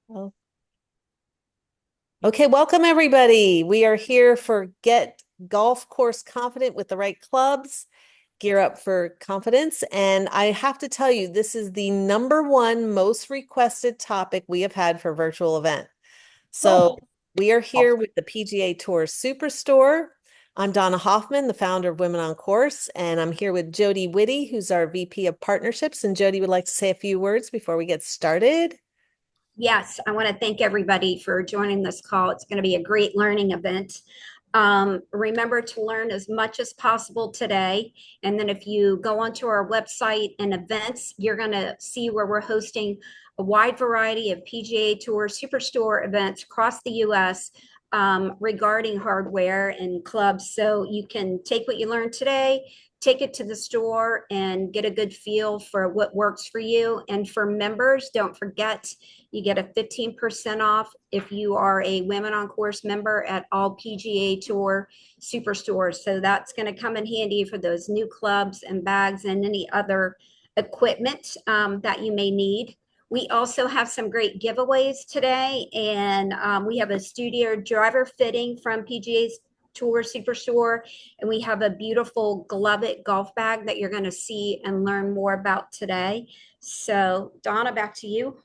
Oh. Okay, welcome everybody. We are here for Get Golf Course Confident with the Right Clubs, Gear Up for Confidence. And I have to tell you, this is the number one most requested topic we have had for virtual event. So Oh, we are oh, here with the PGA Tour Superstore. I'm Donna Hoffman, the founder of Women on Course, and I'm here with Jody Whitty, who's our VP of Partnerships. And Jody would like to say a few words before we get started. yes. I want to thank everybody for joining this call. It's going to be a great learning event. Remember to learn as much as possible today. And then if you go onto our website and events, you're going to see where we're hosting a wide variety of PGA Tour Superstore events across the US regarding hardware and clubs. So you can take what you learned today, take it to the store and get a good feel for what works for you. And for members, don't forget you get a 15% off if you are a Women on Course member at all PGA Tour Superstores. So that's going to come in handy for those new clubs and bags and any other equipment that you may need. We also have some great giveaways today, and we have a studio driver fitting from PGA's Tour Superstore, and we have a beautiful Glove It golf bag that you're going to see and learn more about today. So, Donna, back to you.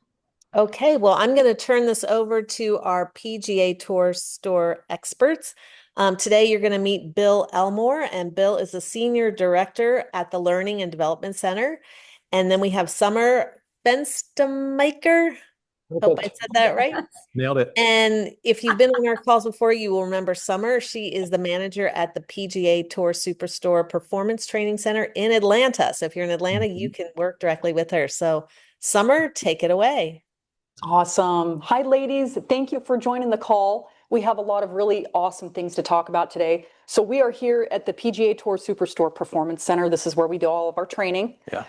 Okay, well, I'm going to turn this over to our PGA Tour store experts. Today, you're going to meet Bill Elmore, and Bill is the Senior Director at the Learning and Development Center. And then we have Summer Benstemaker. Hope I Perfect. said that right. Nailed it. And if you've been on our calls before, you will remember Summer. She is the manager at the PGA Tour Superstore Performance Training Center in Atlanta. So if you're in Atlanta, you Mhm. can work directly with her. So, Summer, take it away. Awesome. Hi, ladies. Thank you for joining the call. We have a lot of really awesome things to talk about today. So we are here at the PGA Tour Superstore Performance Center. This is where we do all of our training. Yeah.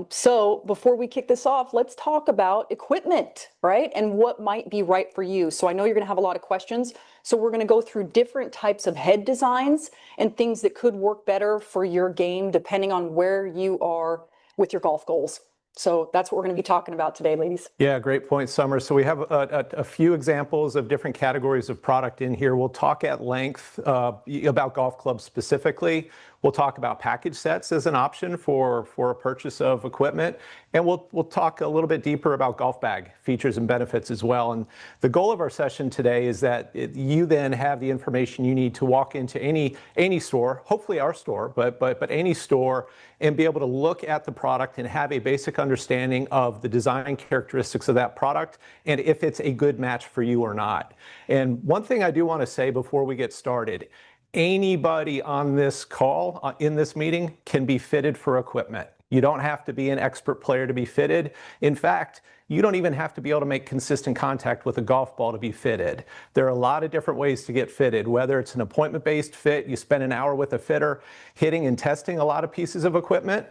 So before we kick this off, let's talk about equipment, right? And what might be right for you. So I know you're going to have a lot of questions. So we're going to go through different types of head designs and things that could work better for your game, depending on where you are with your golf goals. So that's what we're going to be talking about today, ladies. Yeah, great point, Summer. So we have a few examples of different categories of product in here. We'll talk at length about golf clubs specifically. We'll talk about package sets as an option for a purchase of equipment. And we'll talk a little bit deeper about golf bag features and benefits as well. And the goal of our session today is that you then have the information you need to walk into any store, hopefully our store, but any store, and be able to look at the product and have a basic understanding of the design characteristics of that product and if it's a good match for you or not. And one thing I do want to say before we get started, anybody on this call, in this meeting, can be fitted for equipment. You don't have to be an expert player to be fitted. In fact, you don't even have to be able to make consistent contact with a golf ball to be fitted. There are a lot of different ways to get fitted, whether it's an appointment-based fit, you spend an hour with a fitter hitting and testing a lot of pieces of equipment,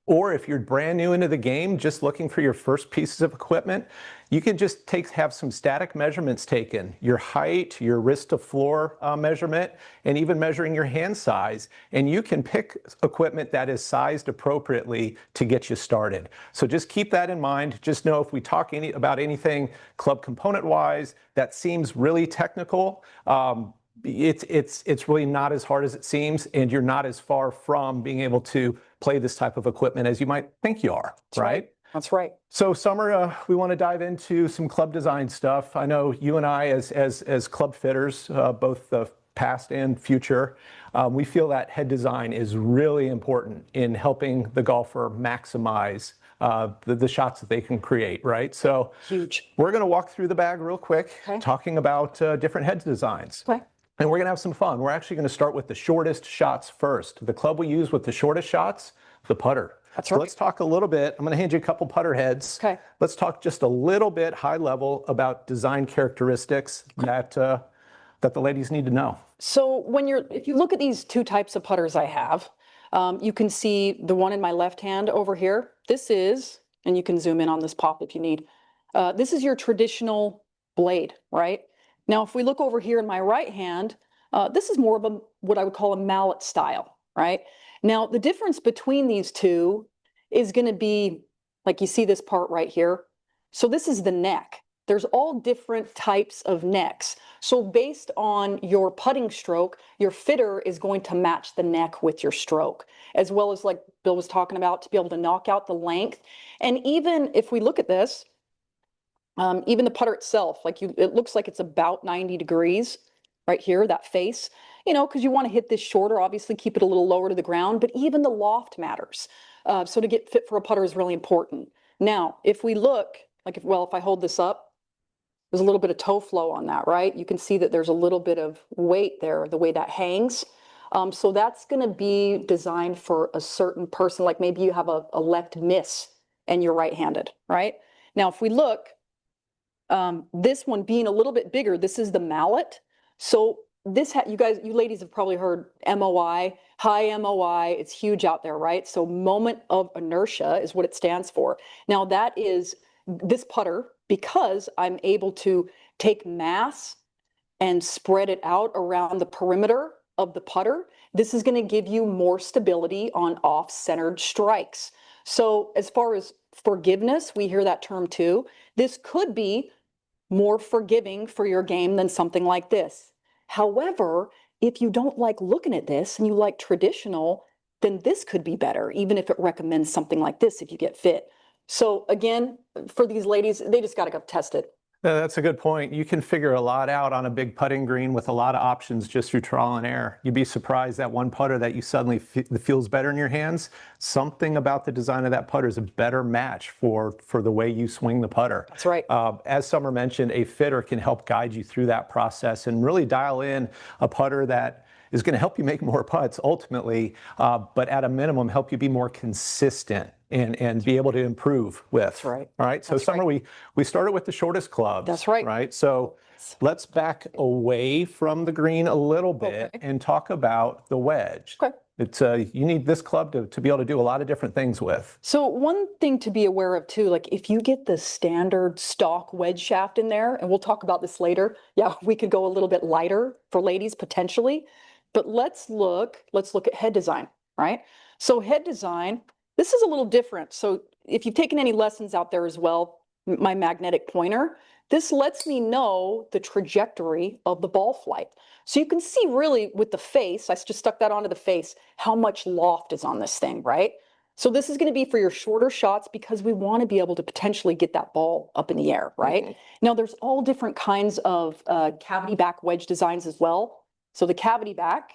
or if you're brand new into the game, just looking for your first pieces of equipment, you can just have some static measurements taken, your height, your wrist to floor measurement, and even measuring your hand size. And you can pick equipment that is sized appropriately to get you started. So just keep that in mind. Just know if we talk about anything club component wise that seems really technical, it's really not as hard as it seems, and you're not as far from being able to play this type of equipment as you might think you are, right? That's right. So, Summer, we want to dive into some club design stuff. I know you and I, as club fitters, both the past and future, we feel that head design is really important in helping the golfer maximize the shots that they can create, right? So, Huge. we're going to walk through the bag real quick, Okay. talking about different head designs. Okay. And we're going to have some fun. We're actually going to start with the shortest shots first. The club we use with the shortest shots, the putter. That's So right. let's talk a little bit. I'm going to hand you a couple putter heads. Okay. Let's talk just a little bit high level about design characteristics that the ladies need to know. So if you look at these two types of putters I have, you can see the one in my left hand over here. This is, and you can zoom in on this pop if you need. This is your traditional blade, right? Now, if we look over here in my right hand, this is more of what I would call a mallet style, right? Now, the difference between these two is going to be, like you see this part right here. So this is the neck. there's all different types of necks. So based on your putting stroke, your fitter is going to match the neck with your stroke, as well as, like Bill was talking about, to be able to knock out the length. And even if we look at this, even the putter itself, it looks like it's about 90 degrees right here, that face, because you want to hit this shorter, obviously keep it a little lower to the ground, but even the loft matters. So to get fit for a putter is really important. Now, if we look, if I hold this up, there's a little bit of toe flow on that, right? You can see that there's a little bit of weight there, the way that hangs. So that's going to be designed for a certain person, like maybe you have a left miss and you're right-handed, right? Now, if we look, this one being a little bit bigger, this is the mallet. So you ladies have probably heard MOI, high MOI, it's huge out there, right? So moment of inertia is what it stands for. Now that is this putter, because I'm able to take mass and spread it out around the perimeter of the putter, this is going to give you more stability on off-centered strikes. So as far as forgiveness, we hear that term too. This could be more forgiving for your game than something like this. However, if you don't like looking at this and you like traditional, then this could be better, even if it recommends something like this if you get fit. So again, for these ladies, they just got to go test it. That's a good point. You can figure a lot out on a big putting green with a lot of options just through trial and error. You'd be surprised that one putter that you suddenly feels better in your hands, something about the design of that putter is a better match for the way you swing the putter. That's right. As Summer mentioned, a fitter can help guide you through that process and really dial in a putter that is going to help you make more putts ultimately, but at a minimum help you be more consistent and be able to improve with. That's right. All right. So Summer, we started with the shortest clubs. That's right. Right. So let's back away from the green a little bit and talk about the wedge. Okay. It's you need this club to be able to do a lot of different things with. So one thing to be aware of too, like if you get the standard stock wedge shaft in there, and we'll talk about this later, yeah, we could go a little bit lighter for ladies potentially, but let's look at head design, right? So head design, this is a little different. So if you've taken any lessons out there as well, my magnetic pointer, this lets me know the trajectory of the ball flight. So you can see really with the face, I just stuck that onto the face, how much loft is on this thing, right? So this is going to be for your shorter shots because we want to be able to potentially get that ball up in the air, right? Mm-hmm. Now there's all different kinds of cavity back wedge designs as well. So the cavity back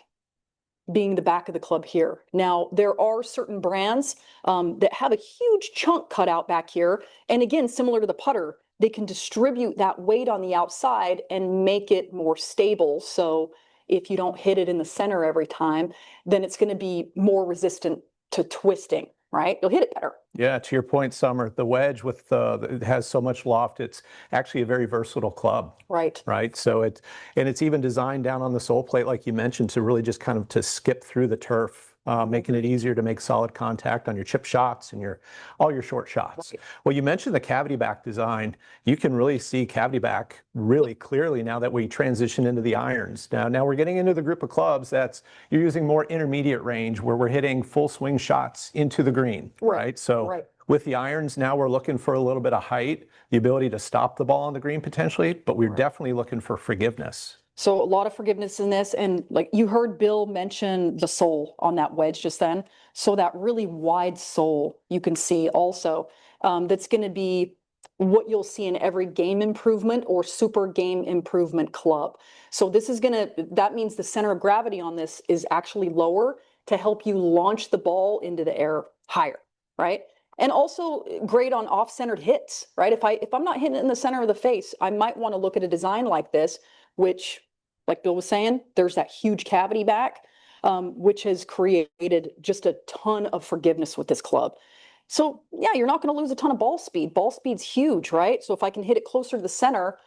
being the back of the club here. Now, there are certain brands that have a huge chunk cut out back here. And again, similar to the putter, they can distribute that weight on the outside and make it more stable. So if you don't hit it in the center every time, then it's going to be more resistant to twisting, right? You'll hit it better. Yeah, to your point, Summer, the wedge it has so much loft, it's actually a very versatile club. Right. Right. So it's even designed down on the sole plate, like you mentioned, to really just kind of to skip through the turf, making it easier to make solid contact on your chip shots and all your short shots. Right. Well, you mentioned the cavity back design. You can really see cavity back really clearly now that we transition into the irons. Now we're getting into the group of clubs you're using more intermediate range where we're hitting full swing shots into the green. Right. So with the irons, now we're looking for a little bit of height, the ability to stop the ball on the green potentially, but we're definitely looking for forgiveness. So a lot of forgiveness in this. And like you heard Bill mention the sole on that wedge just then. So that really wide sole you can see also, that's going to be what you'll see in every game improvement or super game improvement club. So that means the center of gravity on this is actually lower to help you launch the ball into the air higher, right? And also great on off-centered hits, right? If I'm not hitting it in the center of the face, I might want to look at a design like this, which, like Bill was saying, there's that huge cavity back, which has created just a ton of forgiveness with this club. So yeah, you're not going to lose a ton of ball speed. Ball speed's huge, right? So if I can hit it closer to the center,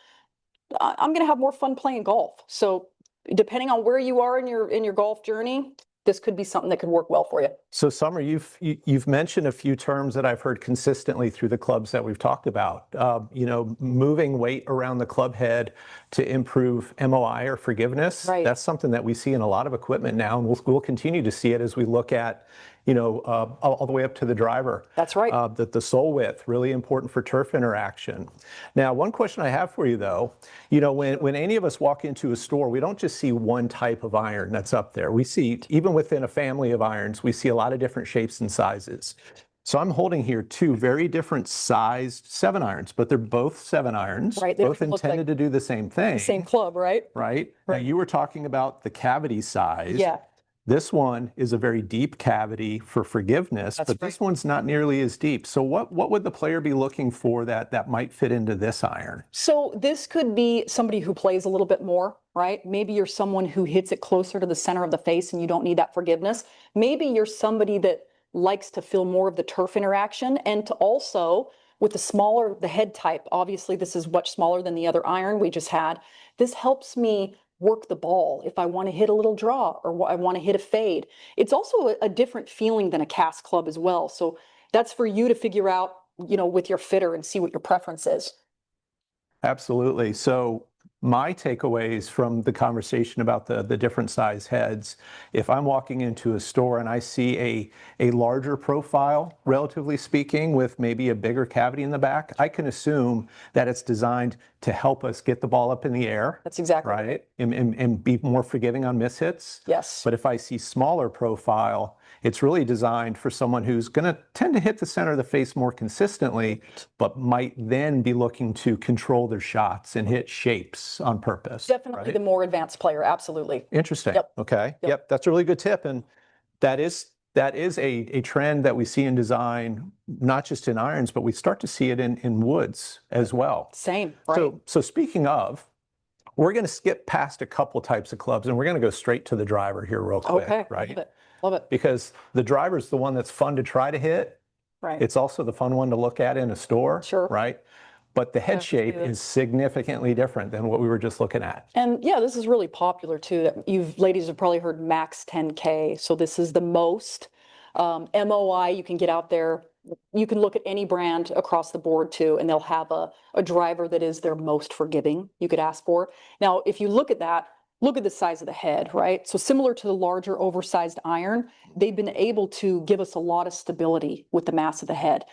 I'm going to have more fun playing golf. So depending on where you are in your golf journey, this could be something that could work well for you. So Summer, you've mentioned a few terms that I've heard consistently through the clubs that we've talked about. Moving weight around the club head to improve MOI or forgiveness. Right. That's something that we see in a lot of equipment now, and we'll continue to see it as we look at all the way up to the driver. That's right. The sole width, really important for turf interaction. Now, one question I have for you though, when any of us walk into a store, we don't just see one type of iron that's up there. We see, even within a family of irons, we see a lot of different shapes and sizes. So I'm holding here two very different sized 7-irons, but they're both 7-irons, Right, they both look like intended to do the same thing. Same club, right? Right? Now you were talking about the cavity size. Yeah. This one is a very deep cavity for forgiveness, That's but right. this one's not nearly as deep. So what would the player be looking for that might fit into this iron? So this could be somebody who plays a little bit more, right? Maybe you're someone who hits it closer to the center of the face and you don't need that forgiveness. Maybe you're somebody that likes to feel more of the turf interaction, and to also, with the head type, obviously this is much smaller than the other iron we just had. This helps me work the ball if I want to hit a little draw or I want to hit a fade. It's also a different feeling than a cast club as well. So that's for you to figure out, with your fitter and see what your preference is. Absolutely. So my takeaways from the conversation about the different size heads, if I'm walking into a store and I see a larger profile, relatively speaking, with maybe a bigger cavity in the back, I can assume that it's designed to help us get the ball up in the air. That's exactly right. And be more forgiving on mishits. Yes. But if I see smaller profile, it's really designed for someone who's going to tend to hit the center of the face more consistently, but might then be looking to control their shots and hit shapes on purpose. Definitely right? the more advanced player, absolutely. Interesting. Yep. Okay. Yep. That's a really good tip. And that is a trend that we see in design, not just in irons, but we start to see it in woods as well. Same, right? So speaking of, we're going to skip past a couple types of clubs and we're going to go straight to the driver here real quick. Okay, right? love it. Love it. Because the driver is the one that's fun to try to hit. Right. It's also the fun one to look at in a store. Sure. Right. But the head That's shape good. is significantly different than what we were just looking at. And yeah, this is really popular too. Ladies have probably heard Max 10K. So this is the most MOI you can get out there. You can look at any brand across the board too, and they'll have a driver that is their most forgiving you could ask for. Now, if you look at that, look at the size of the head, right? So similar to the larger oversized iron, they've been able to give us a lot of stability with the mass of the head.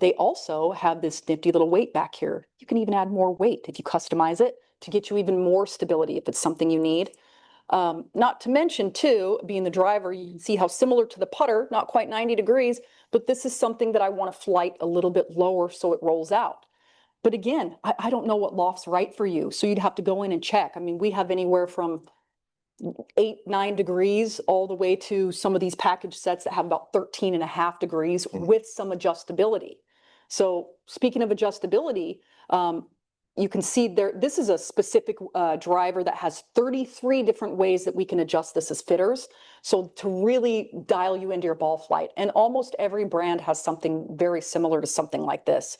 They also have this nifty little weight back here. You can even add more weight if you customize it to get you even more stability if it's something you need. Not to mention too, being the driver, you can see how similar to the putter, not quite 90 degrees, but this is something that I want to flight a little bit lower so it rolls out. But again, I don't know what loft's right for you. So you'd have to go in and check. I mean, we have anywhere from 8-9 degrees all the way to some of these package sets that have about 13.5 degrees with some adjustability. So speaking of adjustability, you can see there, this is a specific driver that has 33 different ways that we can adjust this as fitters. So to really dial you into your ball flight. And almost every brand has something very similar to something like this.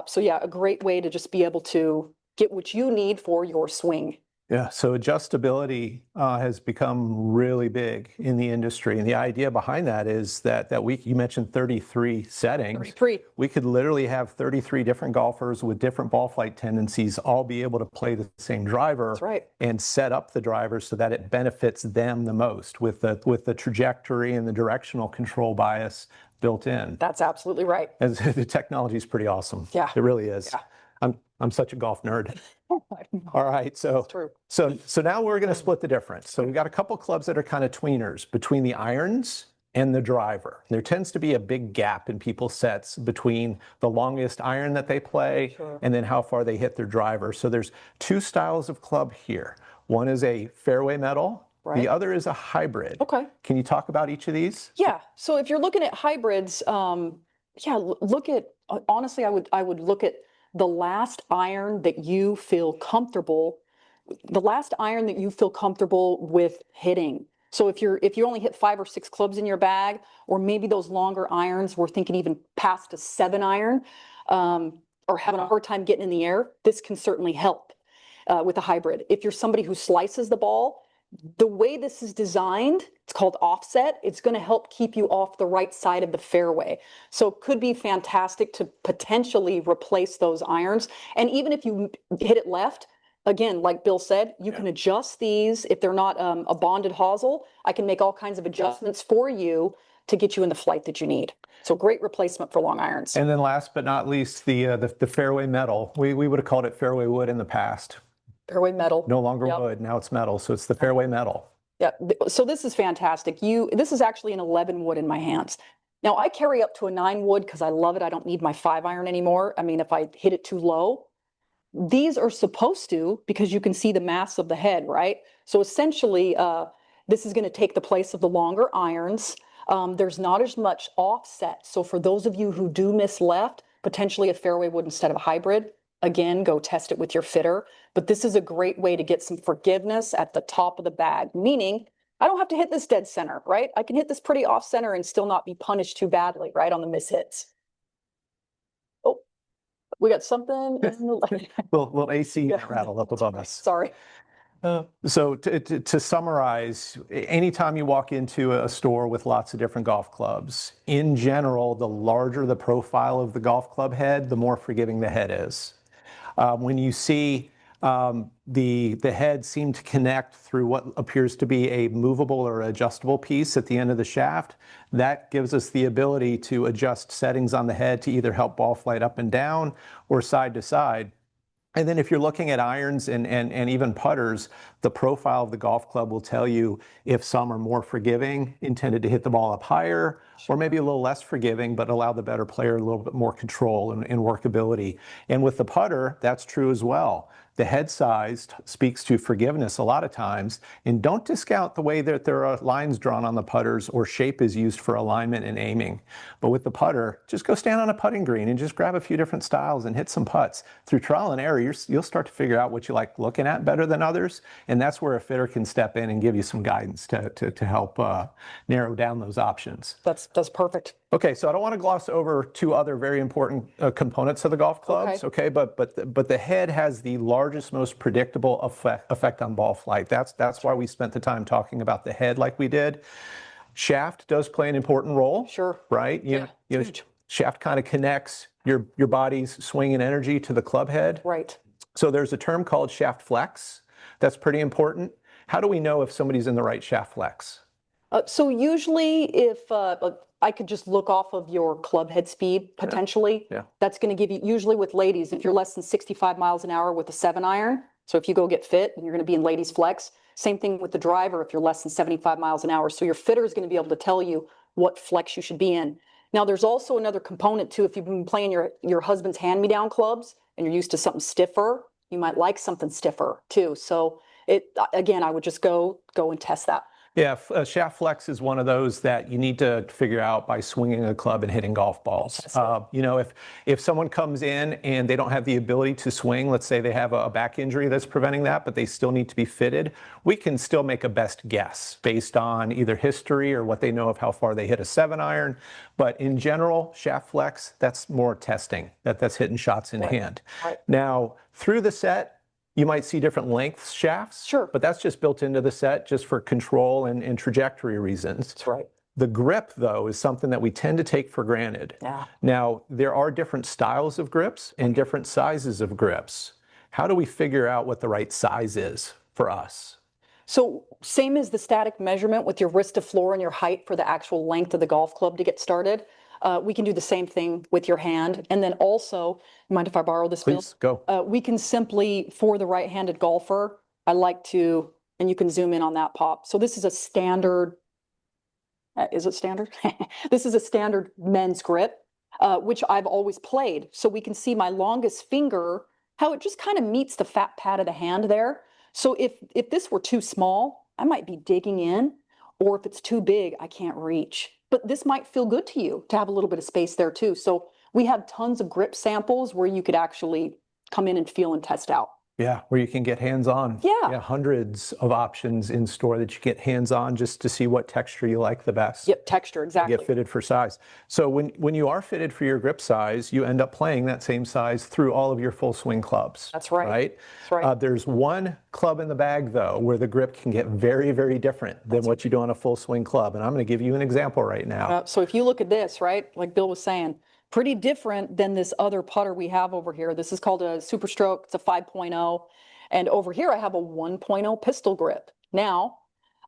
So yeah, a great way to just be able to get what you need for your swing. Yeah, so adjustability has become really big in the industry. And the idea behind that is that you mentioned 33 settings. 33. We could literally have 33 different golfers with different ball flight tendencies all be able to play the same driver. That's right. And set up the driver so that it benefits them the most with the trajectory and the directional control bias built in. That's absolutely right. And the technology is pretty awesome. Yeah. It really is. Yeah. I'm such a golf nerd. All right, so True. so now we're going to split the difference. So we've got a couple clubs that are kind of tweeners between the irons and the driver. There tends to be a big gap in people's sets between the longest iron that they play and then how far they hit their driver. So there's two styles of club here. One is a fairway metal. Right. The other is a hybrid. Okay. Can you talk about each of these? Yeah. So if you're looking at hybrids, look at, honestly, I would look at the last iron that you feel comfortable, with hitting. So if you only hit 5 or 6 clubs in your bag, or maybe those longer irons, we're thinking even past a 7-iron, or having a hard time getting in the air, this can certainly help with a hybrid. If you're somebody who slices the ball, the way this is designed, it's called offset, it's going to help keep you off the right side of the fairway. So it could be fantastic to potentially replace those irons. And even if you hit it left, again, like Bill said, you can adjust these. If they're not a bonded hosel, I can make all kinds of adjustments for you to get you in the flight that you need. So great replacement for long irons. And then last but not least, the fairway metal. We would have called it fairway wood in the past. Fairway metal. No longer Yep. wood, now it's metal. So it's the fairway metal. Yeah, so this is fantastic. This is actually an 11 wood in my hands. Now I carry up to a 9 wood because I love it. I don't need my 5 iron anymore. I mean, if I hit it too low, these are supposed to, because you can see the mass of the head, right? So essentially, this is going to take the place of the longer irons. There's not as much offset. So for those of you who do miss left, potentially a fairway wood instead of a hybrid, again, go test it with your fitter. But this is a great way to get some forgiveness at the top of the bag, meaning I don't have to hit this dead center, right? I can hit this pretty off center and still not be punished too badly, right, on the miss hits. Oh, we got something in the Little AC Yeah. rattle up above us. Sorry. So to summarize, anytime you walk into a store with lots of different golf clubs, in general, the larger the profile of the golf club head, the more forgiving the head is. When you see the head seem to connect through what appears to be a movable or adjustable piece at the end of the shaft, that gives us the ability to adjust settings on the head to either help ball flight up and down or side to side. And then if you're looking at irons and even putters, the profile of the golf club will tell you if some are more forgiving, intended to hit the ball up higher, or maybe a little less forgiving, but allow the better player a little bit more control and workability. And with the putter, that's true as well. The head size speaks to forgiveness a lot of times, and don't discount the way that there are lines drawn on the putters or shape is used for alignment and aiming. But with the putter, just go stand on a putting green and just grab a few different styles and hit some putts. Through trial and error, you'll start to figure out what you like looking at better than others, and that's where a fitter can step in and give you some guidance to help narrow down those options. That's perfect. Okay, so I don't want to gloss over 2 other very important components of the golf clubs. Okay, but the head has the largest, most predictable effect on ball flight. That's why we spent the time talking about the head like we did. Shaft does play an important role. Sure. Right. You know, huge. shaft kind of connects your body's swing and energy to the club head. Right. So there's a term called shaft flex. That's pretty important. How do we know if somebody's in the right shaft flex? So usually if I could just look off of your club head speed potentially, Yeah. that's going to give you, usually with ladies, if you're less than 65 miles an hour with a 7 iron, so if you go get fit and you're going to be in ladies flex, same thing with the driver if you're less than 75 miles an hour. So your fitter is going to be able to tell you what flex you should be in. Now there's also another component too. If you've been playing your husband's hand-me-down clubs and you're used to something stiffer, you might like something stiffer too. So again, I would just go and test that. Yeah, shaft flex is one of those that you need to figure out by swinging a club and hitting golf balls. You know, if someone comes in and they don't have the ability to swing, let's say they have a back injury that's preventing that, but they still need to be fitted, we can still make a best guess based on either history or what they know of how far they hit a 7 iron. But in general, shaft flex, that's more testing. That's hitting shots in hand. Right. Now, through the set, you might see different lengths shafts. Sure. But that's just built into the set just for control and trajectory reasons. That's right. The grip, though, is something that we tend to take for granted. Yeah. Now, there are different styles of grips and different sizes of grips. How do we figure out what the right size is for us? So same as the static measurement with your wrist to floor and your height for the actual length of the golf club to get started. We can do the same thing with your hand. And then also, mind if I borrow this, Bill? Please, go. We can simply, for the right-handed golfer, I like to, and you can zoom in on that pop. So this is a standard, is it standard? This is a standard men's grip, which I've always played. So we can see my longest finger, how it just kind of meets the fat pad of the hand there. So if this were too small, I might be digging in, or if it's too big, I can't reach. But this might feel good to you to have a little bit of space there too. So we have tons of grip samples where you could actually come in and feel and test out. Yeah, where you can get hands-on. Yeah. Hundreds of options in store that you get hands-on just to see what texture you like the best. Yep, texture, exactly. Get fitted for size. So when you are fitted for your grip size, you end up playing that same size through all of your full swing clubs. That's right. Right? That's right. There's one club in the bag, though, where the grip can get very, very different than what you do on a full swing club. And I'm going to give you an example right now. So if you look at this, right, like Bill was saying, pretty different than this other putter we have over here. This is called a Super Stroke. It's a 5.0. And over here, I have a 1.0 pistol grip. Now,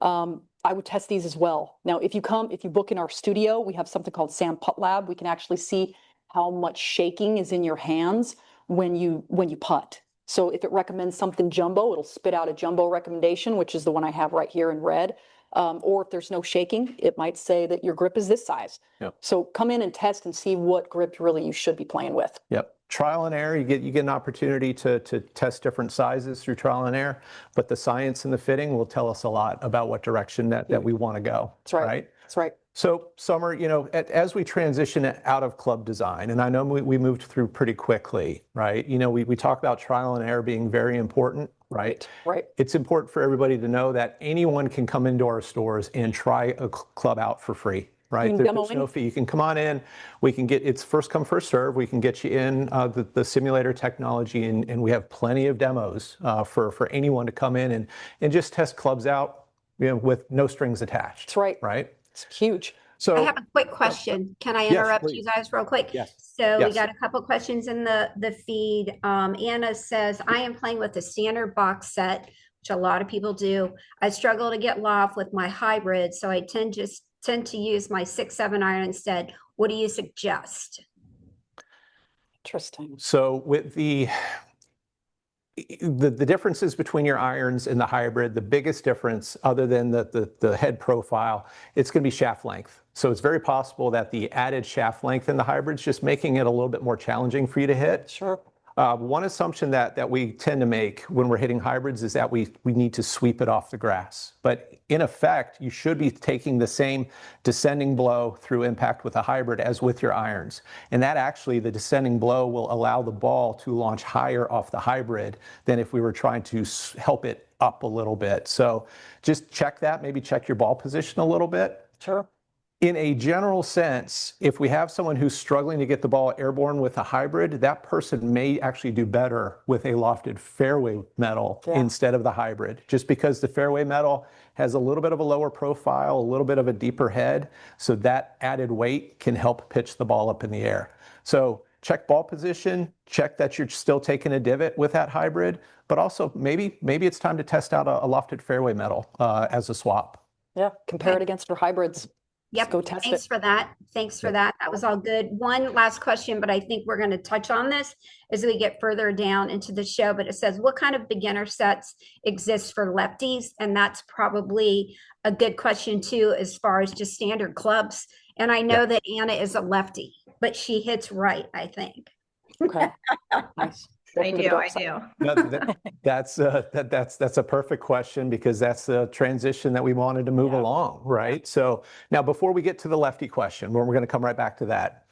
I would test these as well. Now, if you book in our studio, we have something called Sam Putt Lab. We can actually see how much shaking is in your hands when you putt. So if it recommends something jumbo, it'll spit out a jumbo recommendation, which is the one I have right here in red. Or if there's no shaking, it might say that your grip is this size. Yep. So come in and test and see what grip really you should be playing with. Yep. Trial and error, you get an opportunity to test different sizes through trial and error, but the science and the fitting will tell us a lot about what direction that we want to go. That's right. That's right. So Summer, as we transition out of club design, and I know we moved through pretty quickly, right? We talk about trial and error being very important, right? Right. It's important for everybody to know that anyone can come into our stores and try a club out for free. Right, there's no fee. You can come on in. We can it's first come, first serve. We can get you in the simulator technology, and we have plenty of demos for anyone to come in and just test clubs out, with no strings attached. That's right. Right. It's huge. So I have a quick question. Can I interrupt you guys real quick? Yes. So we Yes. got a couple questions in the feed. Anna says, I am playing with the standard box set, which a lot of people do. I struggle to get loft with my hybrid, so I tend to use my 6-7 iron instead. What do you suggest? Interesting. So with the differences between your irons and the hybrid, the biggest difference, other than the head profile, it's going to be shaft length. So it's very possible that the added shaft length in the hybrid is just making it a little bit more challenging for you to hit. Sure. One assumption that we tend to make when we're hitting hybrids is that we need to sweep it off the grass. But in effect, you should be taking the same descending blow through impact with a hybrid as with your irons. And that actually, the descending blow will allow the ball to launch higher off the hybrid than if we were trying to help it up a little bit. So just check that, maybe check your ball position a little bit. Sure. In a general sense, if we have someone who's struggling to get the ball airborne with a hybrid, that person may actually do better with a lofted fairway metal instead of the hybrid, just because the fairway metal has a little bit of a lower profile, a little bit of a deeper head, so that added weight can help pitch the ball up in the air. So check ball position, check that you're still taking a divot with that hybrid, but also maybe it's time to test out a lofted fairway metal as a swap. Yeah, compare it against your hybrids. Yep. Go test Thanks it. for that. Thanks for that. That was all good. One last question, but I think we're going to touch on this as we get further down into the show. But it says, what kind of beginner sets exist for lefties? And that's probably a good question too, as far as just standard clubs. And I know that Anna is a lefty, but she hits right, I think. Okay. Nice. I do. That's a perfect question, because that's the transition that we wanted to move along, right? So now, before we get to the lefty question, we're going to come right back to that.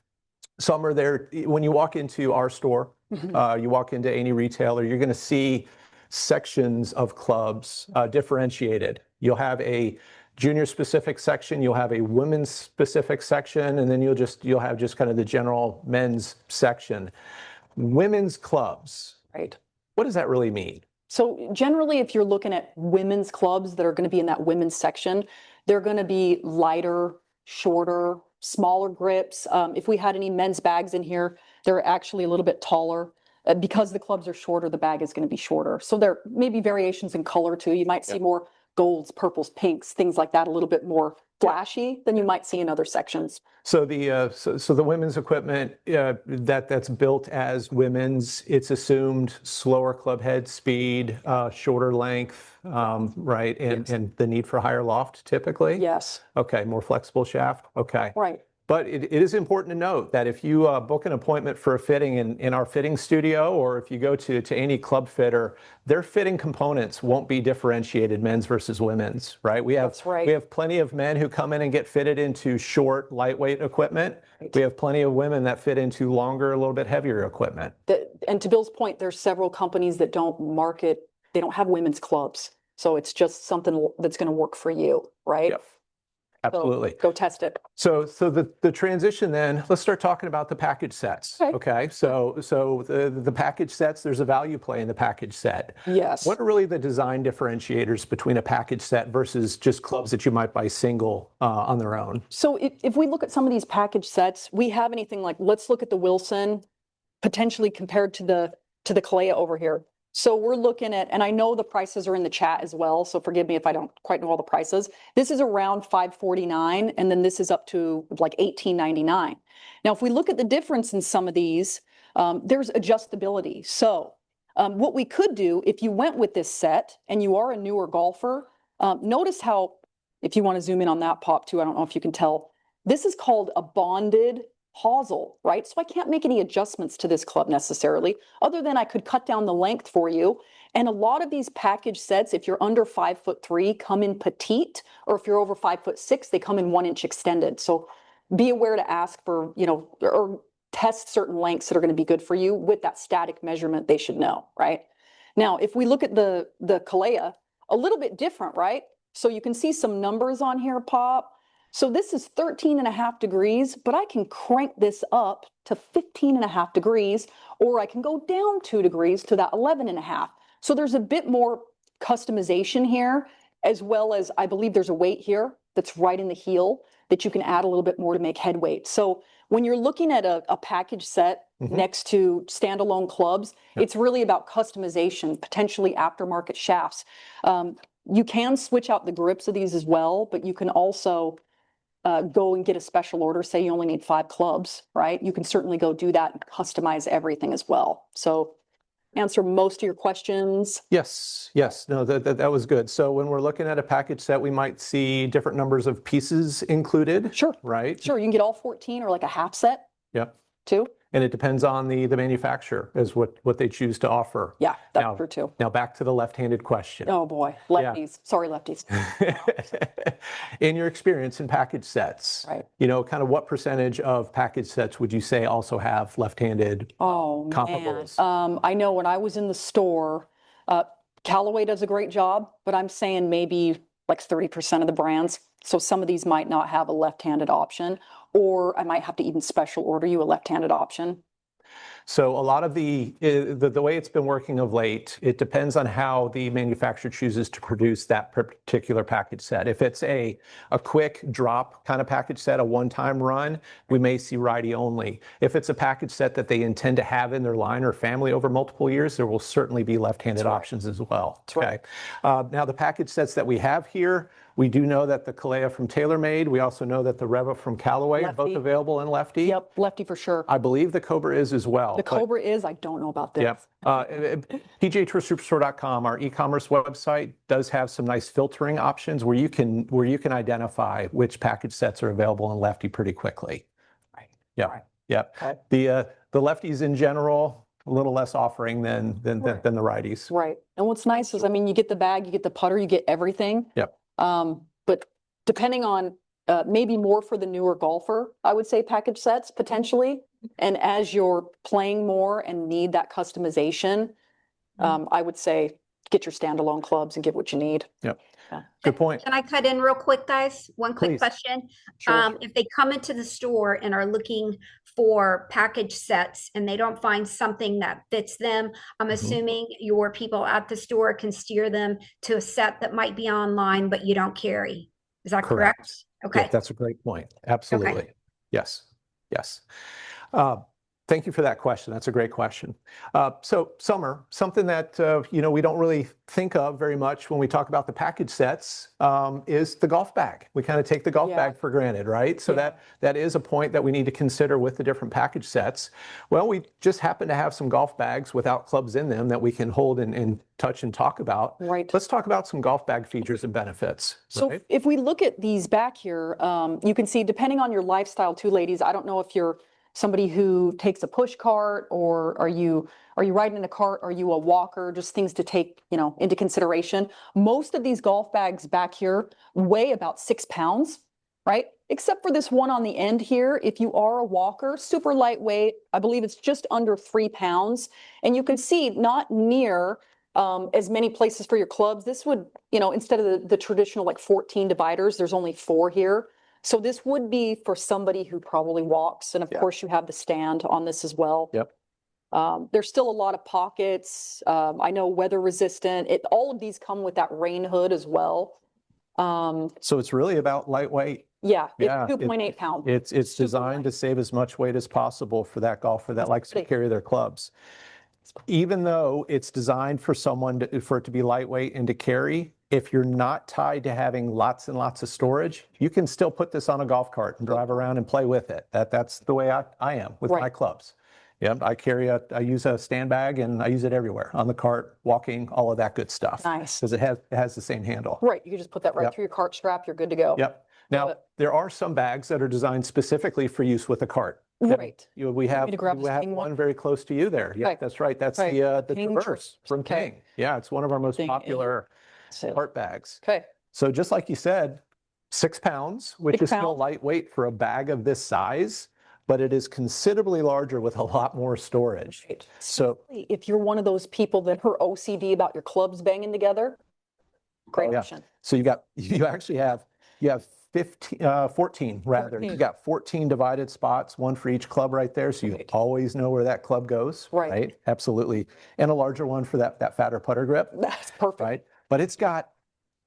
Summer, when you walk into our store, you walk into any retailer, you're going to see sections of clubs differentiated. You'll have a junior specific section, you'll have a women's specific section, and then you'll have just kind of the general men's section. Women's clubs. Right. What does that really mean? So generally, if you're looking at women's clubs that are going to be in that women's section, they're going to be lighter, shorter, smaller grips. If we had any men's bags in here, they're actually a little bit taller. Because the clubs are shorter, the bag is going to be shorter. So there may be variations in color too. You might see more golds, purples, pinks, things like that, a little bit more flashy than you might see in other sections. So the women's equipment that's built as women's, it's assumed slower club head speed, shorter length, right, and the need for higher loft typically. Yes. Okay, more flexible shaft. Okay. Right. But it is important to note that if you book an appointment for a fitting in our fitting studio, or if you go to any club fitter, their fitting components won't be differentiated men's versus women's, right? We have plenty of men who come in and get fitted into short, lightweight equipment. Right. We have plenty of women that fit into longer, a little bit heavier equipment. And to Bill's point, there's several companies that don't have women's clubs. So it's just something that's going to work for you, right? Yep. Absolutely. So go test it. So the transition then, let's start talking about the package sets. Okay. So the package sets, there's a value play in the package set. Yes. What are really the design differentiators between a package set versus just clubs that you might buy single on their own? So if we look at some of these package sets, we have anything like, let's look at the Wilson, potentially compared to the Kalea over here. So we're looking at, and I know the prices are in the chat as well, so forgive me if I don't quite know all the prices. This is around $549, and then this is up to like $18.99. Now, if we look at the difference in some of these, there's adjustability. So what we could do, if you went with this set and you are a newer golfer, notice how, if you want to zoom in on that pop too, I don't know if you can tell, this is called a bonded hosel, right? So I can't make any adjustments to this club necessarily, other than I could cut down the length for you. And a lot of these package sets, if you're under 5'3", come in petite, or if you're over 5'6", they come in 1 inch extended. So be aware to ask for, you know, or test certain lengths that are going to be good for you with that static measurement. They should know, right? Now, if we look at the Kalea, a little bit different, right? So you can see some numbers on here, Pop. So this is 13.5 degrees, but I can crank this up to 15.5 degrees, or I can go down 2 degrees to that 11.5. So there's a bit more customization here, as well as I believe there's a weight here that's right in the heel that you can add a little bit more to make head weight. So when you're looking at a package set next to standalone clubs, it's really about customization, potentially aftermarket shafts. You can switch out the grips of these as well, but you can also go and get a special order. Say you only need 5 clubs, right? You can certainly go do that and customize everything as well. So answer most of your questions. Yes, yes. No, that was good. So when we're looking at a package set, we might see different numbers of pieces included. Sure. Right? Sure. You can get all 14 or like a half set. Yep. Too. And it depends on the manufacturer as what they choose to offer. Yeah, that's true too. Now back to the left-handed question. Oh boy, lefties. Yeah. Sorry, lefties. In your experience in package sets, right? You know, kind of what percentage of package sets would you say also have left-handed comparables? Man. I know when I was in the store, Callaway does a great job, but I'm saying maybe like 30% of the brands. So some of these might not have a left-handed option, or I might have to even special order you a left-handed option. So a lot of the way it's been working of late, it depends on how the manufacturer chooses to produce that particular package set. If it's a quick drop kind of package set, a one-time run, we may see righty only. If it's a package set that they intend to have in their line or family over multiple years, there will certainly be left-handed options as well. Okay. Now the package sets that we have here, we do know that the Kalea from TaylorMade, we also know that the Reva from Callaway are both available in lefty. Yep, lefty for sure. I believe the Cobra is as well. The Cobra is, I don't know about this. Yep. PGATourSuperstore.com, our e-commerce website, does have some nice filtering options where you can identify which package sets are available in lefty pretty quickly. Right. Yep. Right. Yep. Okay. The lefties in general, a little less offering than the righties. Right. And what's nice is, I mean, you get the bag, you get the putter, you get everything. Yep. But depending on maybe more for the newer golfer, I would say package sets potentially. And as you're playing more and need that customization, I would say get your standalone clubs and get what you need. Yep. Good point. Can I cut in real quick, guys? One quick question. Sure. If they come into the store and are looking for package sets and they don't find something that fits them, I'm assuming your people at the store can steer them to a set that might be online, but you don't carry. Is that correct? Okay. Yeah, that's a great point. Absolutely. Okay. Yes. Yes. Thank you for that question. That's a great question. So Summer, something that we don't really think of very much when we talk about the package sets is the golf bag. We kind of take the golf bag for granted, right? So that is a point that we need to consider with the different package sets. Well, we just happen to have some golf bags without clubs in them that we can hold and touch and talk about. Right. Let's talk about some golf bag features and benefits. So right? if we look at these back here, you can see, depending on your lifestyle too, ladies, I don't know if you're somebody who takes a push cart, or are you riding in a cart? Are you a walker? Just things to take, into consideration. Most of these golf bags back here weigh about 6 pounds, right? Except for this one on the end here. If you are a walker, super lightweight, I believe it's just under 3 pounds. And you can see not near as many places for your clubs. This would, instead of the traditional like 14 dividers, there's only 4 here. So this would be for somebody who probably walks. And of course you have the stand on this as well. Yep. There's still a lot of pockets. I know weather resistant. All of these come with that rain hood as well. So it's really about lightweight. Yeah, it's 2.8 pounds. It's designed to save as much weight as possible for that golfer that likes to carry their clubs. even though it's designed for for it to be lightweight and to carry, if you're not tied to having lots and lots of storage, you can still put this on a golf cart and drive around and play with it. That's the way I am with my clubs. Yep, I use a stand bag and I use it everywhere, on the cart, walking, all of that good stuff. Nice. Because it has the same handle. Right, you can just put that right through your cart strap, you're good to go. Yep. Now, there are some bags that are designed specifically for use with a cart. Right. We have one very close to you there. Yeah, Right. that's right. That's Right. the King Traverse from Okay. King. Yeah, it's one of our most King popular So- cart bags. Okay, So just like you said, 6 pounds, which 6 is still pounds. lightweight for a bag of this size, but it is considerably larger with a lot more storage. Right. So If you're one of those people that are OCD about your clubs banging together, great yeah. option. So you actually have 14 rather. 14. You got 14 divided spots, one for each club right there. So you Right. always know where that club goes. Right. Absolutely. And a larger one for that fatter putter grip. That's perfect. Right. But it's got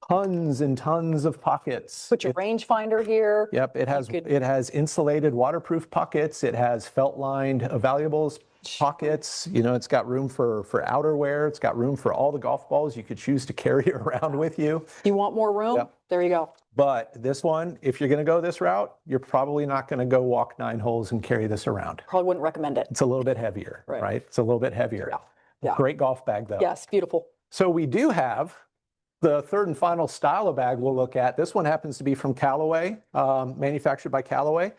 tons and tons of pockets. Put your rangefinder here. Yep, it could- has insulated waterproof pockets. It has felt lined valuables pockets. You know, it's got room for outerwear. It's got room for all the golf balls you could choose to carry around with you. You want more room? Yep. There you go. But this one, if you're going to go this route, you're probably not going to go walk 9 holes and carry this around. Probably wouldn't recommend it. It's a little bit heavier, Right. right? It's a little bit heavier. Yeah. Yeah. Great golf bag though. Yes, beautiful. So we do have the third and final style of bag we'll look at. This one happens to be from Callaway, manufactured by Callaway.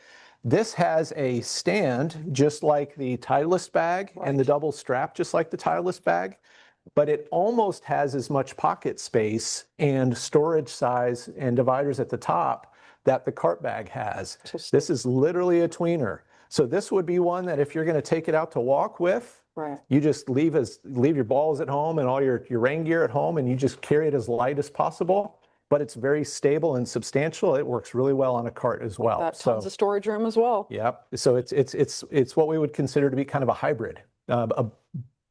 This has a stand just like the Titleist bag and the double strap just like the Titleist bag, but it almost has as much pocket space and storage size and dividers at the top that the cart bag has. This is literally a tweener. So this would be one that if you're going to take it out to walk with, Right. you just leave your balls at home and all your rain gear at home, and you just carry it as light as possible. But it's very stable and substantial. It works really well on a cart as well. Got tons of storage room as well. Yep. So it's what we would consider to be kind of a hybrid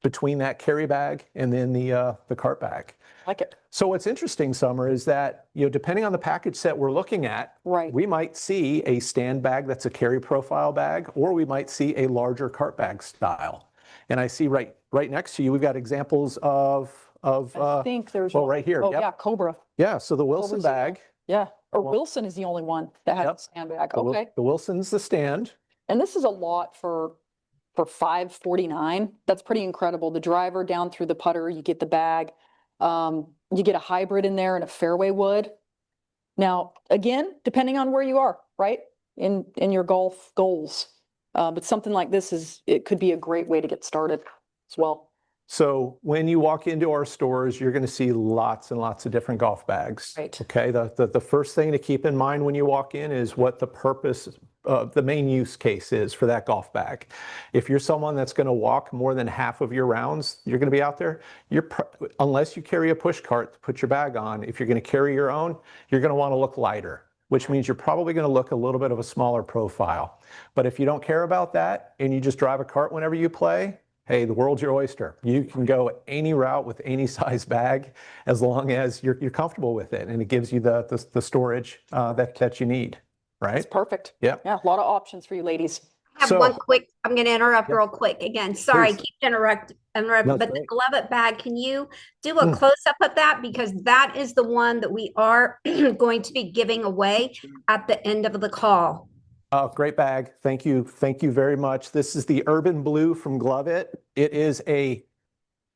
between that carry bag and then the cart bag. Like it. So what's interesting, Summer, is that depending on the package set we're looking at, Right. we might see a stand bag that's a carry profile bag, or we might see a larger cart bag style. And I see right next to you, we've got examples of I think there's right here. Oh Yep. yeah, Cobra. Yeah, so the Wilson Cobra's the bag. Yeah. Or Wilson is the only one that has Yep. a stand bag. The Okay. Wilson's the stand. And this is a lot for $549. That's pretty incredible. The driver down through the putter, you get the bag. You get a hybrid in there and a fairway wood. Now, again, depending on where you are, right? In your golf goals. But something like this it could be a great way to get started as well. So when you walk into our stores, you're going to see lots and lots of different golf bags. Right. Okay. The first thing to keep in mind when you walk in is what the purpose, the main use case is for that golf bag. If you're someone that's going to walk more than half of your rounds, you're going to be out there. Unless you carry a push cart to put your bag on, if you're going to carry your own, you're going to want to look lighter, which means you're probably going to look a little bit of a smaller profile. But if you don't care about that and you just drive a cart whenever you play, hey, the world's your oyster. You can go any route with any size bag as long as you're comfortable with it and it gives you the storage that you need, right? It's perfect. Yeah. Yeah, a lot of options for you ladies. I have So- one quick, I'm going to interrupt real quick again. Sorry, Please. keep interrupting, That's but the great. glove it bag, can you do a close up of that? Because that is the one that we are going to be giving away at the end of the call. Oh, great bag. Thank you. Thank you very much. This is the Urban Blue from Glove It. It is a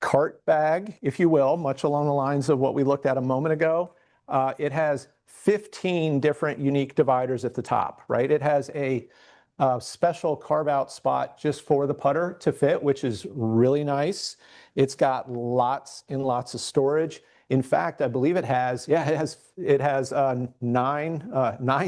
cart bag, if you will, much along the lines of what we looked at a moment ago. It has 15 different unique dividers at the top, right? It has a special carve out spot just for the putter to fit, which is really nice. It's got lots and lots of storage. In fact, I believe it has 9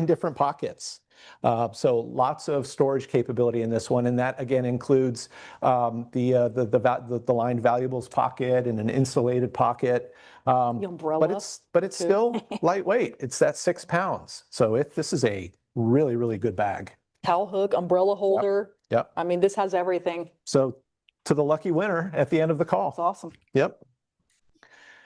different pockets. So lots of storage capability in this one, and that again includes the lined valuables pocket and an insulated pocket. The umbrella. But it's still lightweight. It's that 6 pounds. So this is a really, really good bag. Towel hook, umbrella holder. Yep. I mean, this has everything. So to the lucky winner at the end of the call. It's awesome. Yep.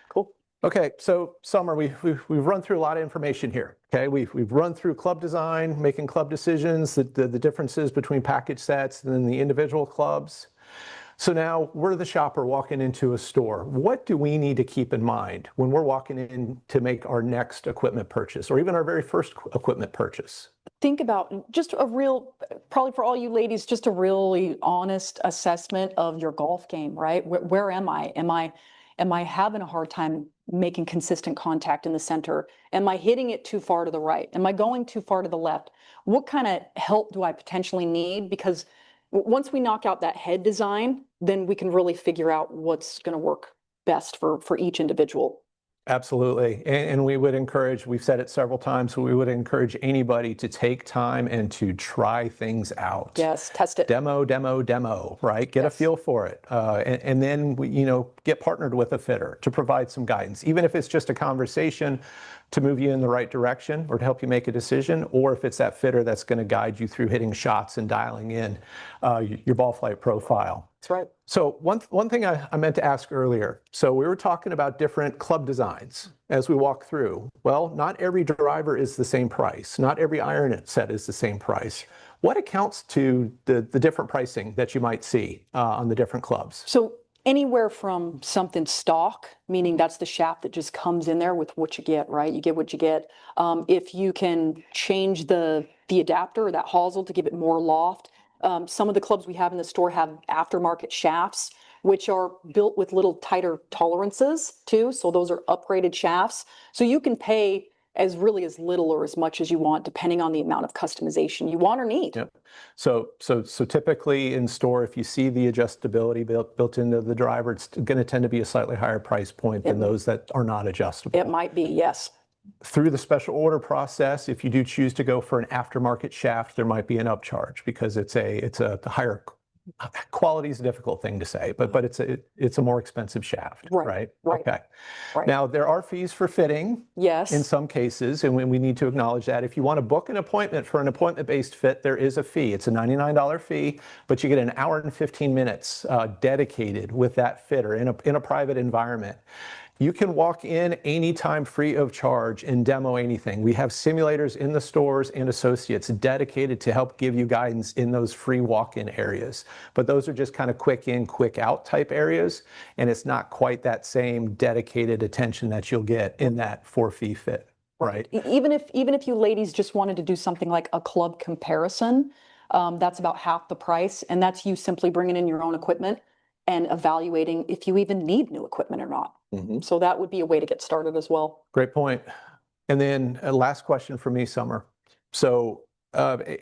Cool. Okay, so Summer, we've run through a lot of information here. Okay, we've run through club design, making club decisions, the differences between package sets and then the individual clubs. So now we're the shopper walking into a store. What do we need to keep in mind when we're walking in to make our next equipment purchase or even our very first equipment purchase? Think about just a real, probably for all you ladies, just a really honest assessment of your golf game, right? Where am I? Am I having a hard time making consistent contact in the center? Am I hitting it too far to the right? Am I going too far to the left? What kind of help do I potentially need? Because once we knock out that head design, then we can really figure out what's going to work best for each individual. Absolutely. And we would encourage, we've said it several times, we would encourage anybody to take time and to try things out. Yes, test it. Demo, right? Get a Yes. feel for it. And then, get partnered with a fitter to provide some guidance, even if it's just a conversation to move you in the right direction or to help you make a decision, or if it's that fitter that's going to guide you through hitting shots and dialing in your ball flight profile. That's right. So one thing I meant to ask earlier, so we were talking about different club designs as we walk through. Well, not every driver is the same price. Not every iron set is the same price. What accounts to the different pricing that you might see on the different clubs? So anywhere from something stock, meaning that's the shaft that just comes in there with what you get, right? You get what you get. If you can change the adapter or that hosel to give it more loft. Some of the clubs we have in the store have aftermarket shafts, which are built with little tighter tolerances too. So those are upgraded shafts. So you can pay as little or as much as you want, depending on the amount of customization you want or need. Yep. So typically in store, if you see the adjustability built into the driver, it's going to tend to be a slightly higher price point than those that are not adjustable. It might be, yes. Through the special order process, if you do choose to go for an aftermarket shaft, there might be an upcharge because it's a higher quality is a difficult thing to say, but it's a more expensive shaft, right? Okay. Right. Now there are fees for fitting. Yes. In some cases, and we need to acknowledge that. If you want to book an appointment for an appointment-based fit, there is a fee. It's a $99 fee, but you get an hour and 15 minutes dedicated with that fitter in a private environment. You can walk in anytime free of charge and demo anything. We have simulators in the stores and associates dedicated to help give you guidance in those free walk-in areas. But those are just kind of quick in, quick out type areas. And it's not quite that same dedicated attention that you'll get in that for-fee fit, right? Even if you ladies just wanted to do something like a club comparison, that's about half the price. And that's you simply bringing in your own equipment and evaluating if you even need new equipment or not. Mm-hmm. So that would be a way to get started as well. Great point. And then a last question for me, Summer. So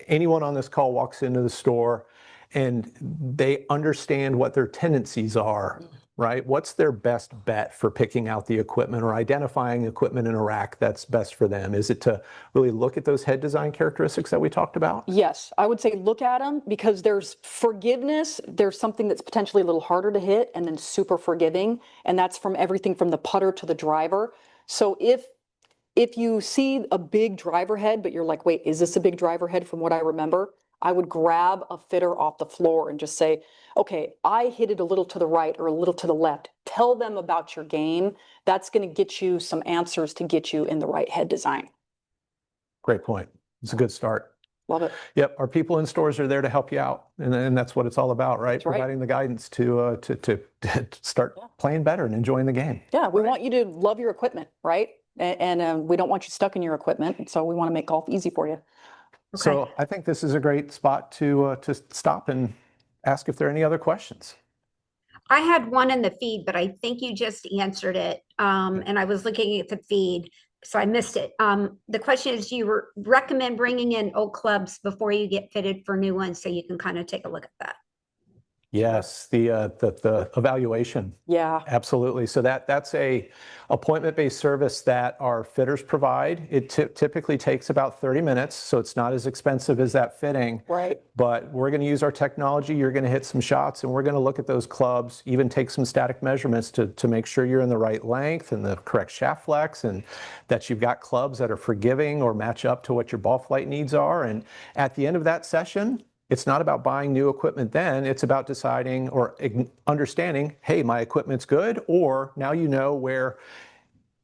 anyone on this call walks into the store and they understand what their tendencies are, right? What's their best bet for picking out the equipment or identifying equipment in a rack that's best for them? Is it to really look at those head design characteristics that we talked about? Yes, I would say look at them because there's forgiveness. There's something that's potentially a little harder to hit and then super forgiving. And that's from everything from the putter to the driver. So if you see a big driver head, but you're like, wait, is this a big driver head from what I remember? I would grab a fitter off the floor and just say, okay, I hit it a little to the right or a little to the left. Tell them about your game. That's going to get you some answers to get you in the right head design. Great point. It's a good start. Love it. Yep. Our people in stores are there to help you out. And that's what it's all about, right? That's right. Providing the guidance to start playing better and enjoying the game. Yeah, we want you to love your equipment, right? And we don't want you stuck in your equipment. So we want to make golf easy for you. So I think this is a great spot to stop and ask if there are any other questions. I had one in the feed, but I think you just answered it. And I was looking at the feed, so I missed it. The question is, do you recommend bringing in old clubs before you get fitted for new ones so you can kind of take a look at that? Yes, the evaluation. Yeah. Absolutely. So that's a appointment-based service that our fitters provide. It typically takes about 30 minutes, so it's not as expensive as that fitting. Right. But we're going to use our technology. You're going to hit some shots, and we're going to look at those clubs, even take some static measurements to make sure you're in the right length and the correct shaft flex, and that you've got clubs that are forgiving or match up to what your ball flight needs are. And at the end of that session, it's not about buying new equipment then, it's about deciding or understanding, hey, my equipment's good, or now you know where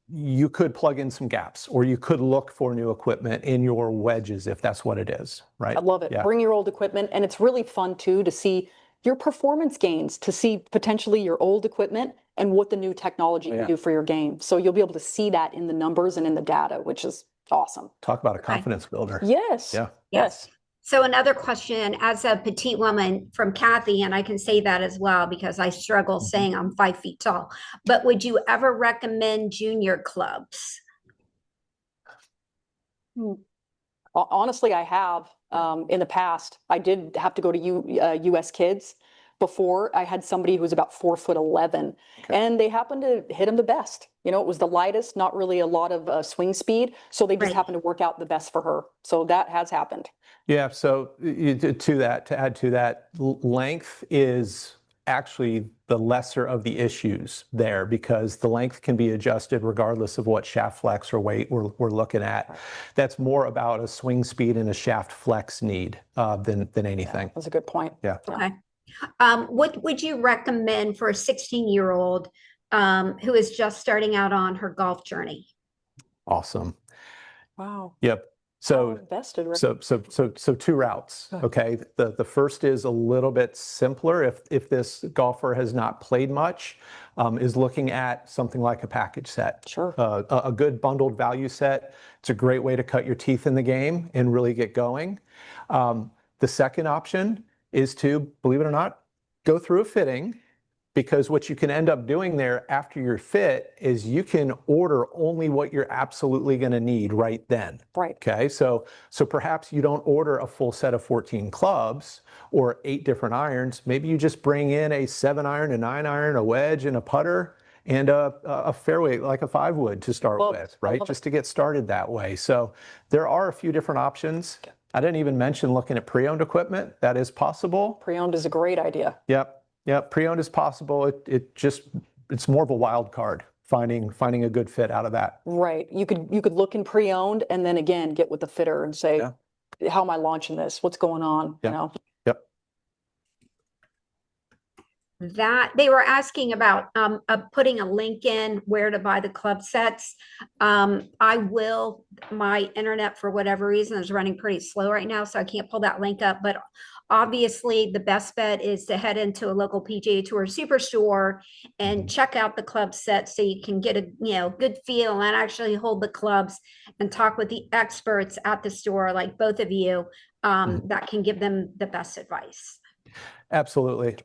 you could plug in some gaps, or you could look for new equipment in your wedges if that's what it is, right? I love it. Yeah. Bring your old equipment. And it's really fun too to see your performance gains to see potentially your old equipment and what the new technology can do for your game. So you'll be able to see that in the numbers and in the data, which is awesome. Talk about a confidence builder. Yes. Yeah. Yes. So another question, as a petite woman, from Kathy, and I can say that as well because I struggle saying I'm 5 feet tall, but would you ever recommend junior clubs? Honestly, I have. In the past, I did have to go to US Kids before. I had somebody who was about 4'11", and they happened to hit him the best. You know, it was the lightest, not really a lot of swing speed, so they just happened to work out the best for her. So that has happened. Yeah. So to add to that, length is actually the lesser of the issues there because the length can be adjusted regardless of what shaft flex or weight we're looking at. That's more about a swing speed and a shaft flex need than anything. Yeah, that's a good point. Yeah. Okay. What would you recommend for a 16-year-old who is just starting out on her golf journey? Awesome. Wow. Yep. Well invested, right? So two routes. Okay. The first is a little bit simpler if this golfer has not played much, is looking at something like a package set. Sure. A good bundled value set. It's a great way to cut your teeth in the game and really get going. The second option is to, believe it or not, go through a fitting. Because what you can end up doing there after you're fit is you can order only what you're absolutely going to need right then. Right. Okay. So perhaps you don't order a full set of 14 clubs or 8 different irons. Maybe you just bring in a 7-iron, a 9-iron, a wedge, and a putter, and a fairway like a 5-wood to start with, right? Just to get started that way. So there are a few different options. I didn't even mention looking at pre-owned equipment. That is possible. Pre-owned is a great idea. Yep. Yeah, pre-owned is possible. It's more of a wild card, finding a good fit out of that. Right. You could look in pre-owned and then again get with the fitter and say, how am I launching this? What's going on? Yeah. You know? Yep. That they were asking about putting a link in where to buy the club sets. My internet for whatever reason is running pretty slow right now, so I can't pull that link up. But obviously the best bet is to head into a local PGA Tour superstore and check out the club set so you can get a good feel and actually hold the clubs and talk with the experts at the store, like both of you, that can give them the best advice. Absolutely.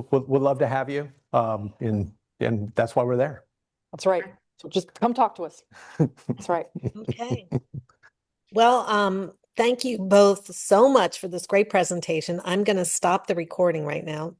We'd love to have you. And that's why we're there. That's right. So just come talk to us. That's right. Okay. Well, thank you both so much for this great presentation. I'm going to stop the recording right now.